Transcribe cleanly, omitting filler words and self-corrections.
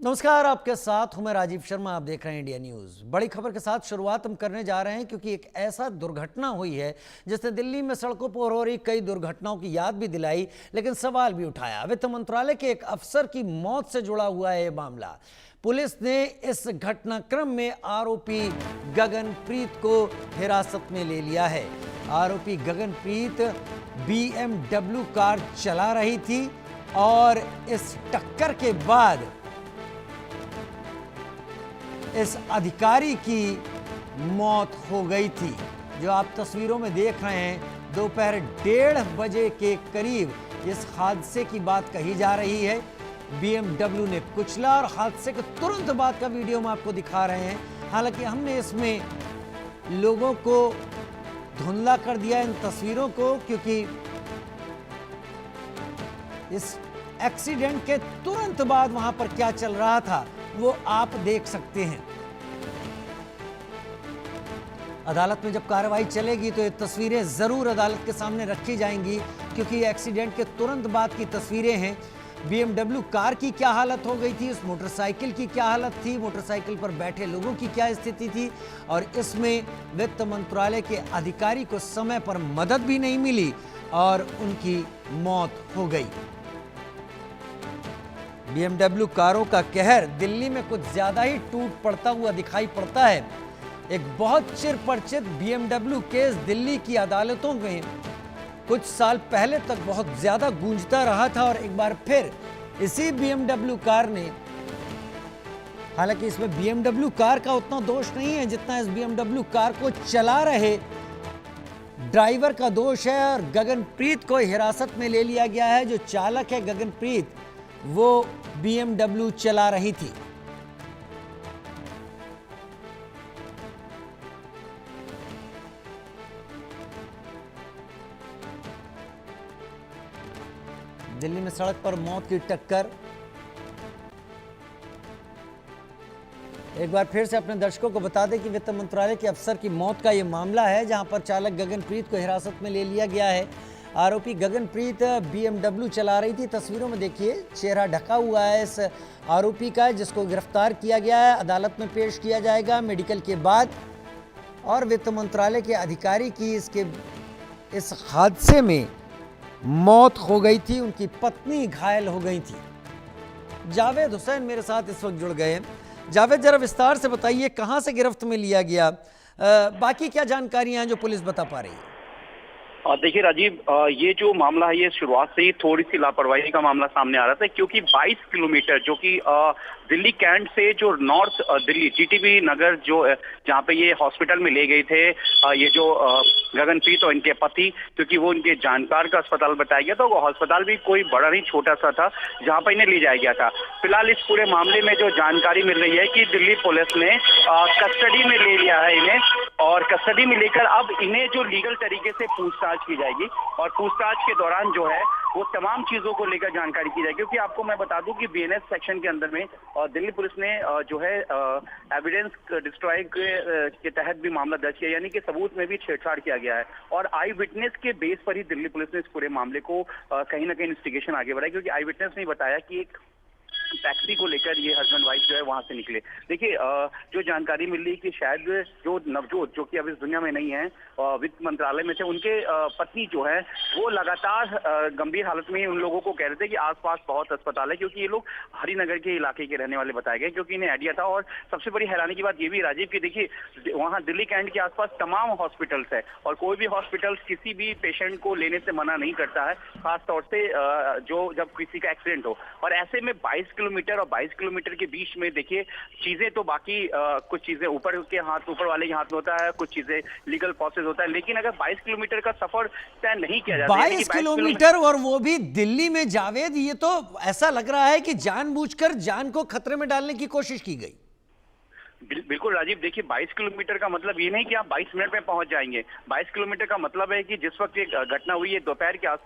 नमस्कार, आपके साथ हूं मैं राजीव शर्मा। आप देख रहे हैं इंडिया न्यूज। बड़ी खबर के साथ शुरुआत हम करने जा रहे हैं क्योंकि एक ऐसा दुर्घटना हुई है जिसने दिल्ली में सड़कों पर हो रही कई दुर्घटनाओं की याद भी दिलाई, लेकिन सवाल भी उठाया। वित्त मंत्रालय के एक अफसर की मौत से जुड़ा हुआ है यह मामला। पुलिस ने इस घटनाक्रम में आरोपी गगनप्रीत को हिरासत में ले लिया है। आरोपी गगनप्रीत BMW कार चला रही थी और इस टक्कर के बाद इस अधिकारी की मौत हो गई थी। जो आप तस्वीरों में देख रहे हैं, दोपहर 1:30 बजे के करीब इस हादसे की बात कही जा रही है। BMW ने कुचला और हादसे के तुरंत बाद का वीडियो हम आपको दिखा रहे हैं। हालांकि हमने इसमें लोगों को धुंधला कर दिया इन तस्वीरों को, क्योंकि इस एक्सीडेंट के तुरंत बाद वहां पर क्या चल रहा था वो आप देख सकते हैं। अदालत में जब कार्रवाई चलेगी तो ये तस्वीरें जरूर अदालत के सामने रखी जाएंगी, क्योंकि एक्सीडेंट के तुरंत बाद की तस्वीरें हैं। BMW कार की क्या हालत हो गई थी, उस मोटरसाइकिल की क्या हालत थी, मोटरसाइकिल पर बैठे लोगों की क्या स्थिति थी, और इसमें वित्त मंत्रालय के अधिकारी को समय पर मदद भी नहीं मिली और उनकी मौत हो गई। BMW कारों का कहर दिल्ली में कुछ ज्यादा ही टूट पड़ता हुआ दिखाई पड़ता है। एक बहुत चिर परिचित BMW केस दिल्ली की अदालतों में कुछ साल पहले तक बहुत ज्यादा गूंजता रहा था, और एक बार फिर इसी BMW कार ने, हालांकि इसमें BMW कार का उतना दोष नहीं है जितना इस BMW कार को चला रहे ड्राइवर का दोष है, और गगनप्रीत को हिरासत में ले लिया गया है। जो चालक है गगनप्रीत, वो BMW चला रही थी। दिल्ली में सड़क पर मौत की टक्कर। एक बार फिर से अपने दर्शकों को बता दें कि वित्त मंत्रालय के अफसर की मौत का यह मामला है, जहां पर चालक गगनप्रीत को हिरासत में ले लिया गया है। आरोपी गगनप्रीत BMW चला रही थी। तस्वीरों में देखिए, चेहरा ढका हुआ है इस आरोपी का, जिसको गिरफ्तार किया गया है। अदालत में पेश किया जाएगा मेडिकल के बाद। और वित्त मंत्रालय के अधिकारी की इस हादसे में मौत हो गई थी, उनकी पत्नी घायल हो गई थी। जावेद हुसैन मेरे साथ इस वक्त जुड़ गए हैं। जावेद, जरा विस्तार से बताइए, कहां से गिरफ्त में लिया गया, बाकी क्या जानकारियां हैं जो पुलिस बता पा रही है? देखिए राजीव, ये जो मामला है ये शुरुआत से ही थोड़ी सी लापरवाही का मामला सामने आ रहा था, क्योंकि 22 किलोमीटर जो कि दिल्ली कैंट से जो नॉर्थ दिल्ली GTB नगर जो जहाँ पे ये हॉस्पिटल में ले गए थे, ये जो गगनप्रीत और इनके पति, क्योंकि वो इनके जानकार का अस्पताल बताया गया था। वो अस्पताल भी कोई बड़ा नहीं, छोटा सा था, जहाँ पर इन्हें ले जाया गया था। फिलहाल इस पूरे मामले में जो जानकारी मिल रही है कि दिल्ली पुलिस ने कस्टडी में ले लिया है इन्हें, और कस्टडी में लेकर अब इन्हें जो लीगल तरीके से पूछताछ की जाएगी, और पूछताछ के दौरान जो है वो तमाम चीजों को लेकर जानकारी की जाएगी। क्योंकि आपको मैं बता दूं कि BNS सेक्शन के अंदर में दिल्ली पुलिस ने जो है एविडेंस डिस्ट्रॉय के तहत भी मामला दर्ज किया, यानी कि सबूत में भी छेड़छाड़ किया गया है। और आई विटनेस के बेस पर ही दिल्ली पुलिस ने इस पूरे मामले को कहीं ना कहीं इन्वेस्टिगेशन आगे बढ़ाई, क्योंकि आई विटनेस ने बताया कि एक टैक्सी को लेकर ये हस्बैंड वाइफ जो है वहां से निकले। देखिए, जो जानकारी मिल रही है कि शायद जो नवजोत, जो कि अब इस दुनिया में नहीं है, वित्त मंत्रालय में थे, उनके पत्नी जो है वो लगातार गंभीर हालत में उन लोगों को कह रहे थे कि आसपास बहुत अस्पताल है, क्योंकि ये लोग हरिनगर के इलाके के रहने वाले बताए गए, क्योंकि इन्हें आइडिया था। और सबसे बड़ी हैरानी की बात ये भी राजीव की, देखिए वहाँ दिल्ली कैंट के आसपास तमाम हॉस्पिटल्स है, और कोई भी हॉस्पिटल किसी भी पेशेंट को लेने से मना नहीं करता है, खासतौर से जो जब किसी का एक्सीडेंट हो। और ऐसे में 22 किलोमीटर और 22 किलोमीटर के बीच में देखिए चीजें तो बाकी कुछ चीजें ऊपर वाले के हाथ में होता है, कुछ चीजें लीगल प्रोसेस होता है, लेकिन अगर 22 किलोमीटर का सफर तय नहीं किया जाता, 22 किलोमीटर और वो भी दिल्ली में, जावेद, ये तो ऐसा लग रहा है कि जानबूझकर जान को खतरे में डालने की कोशिश की गई। बिल्कुल राजीव, देखिए 22 किलोमीटर का मतलब ये नहीं कि आप 22 मिनट में पहुंच जाएंगे। 22 किलोमीटर का मतलब है कि जिस वक्त ये घटना हुई है दोपहर के आसपास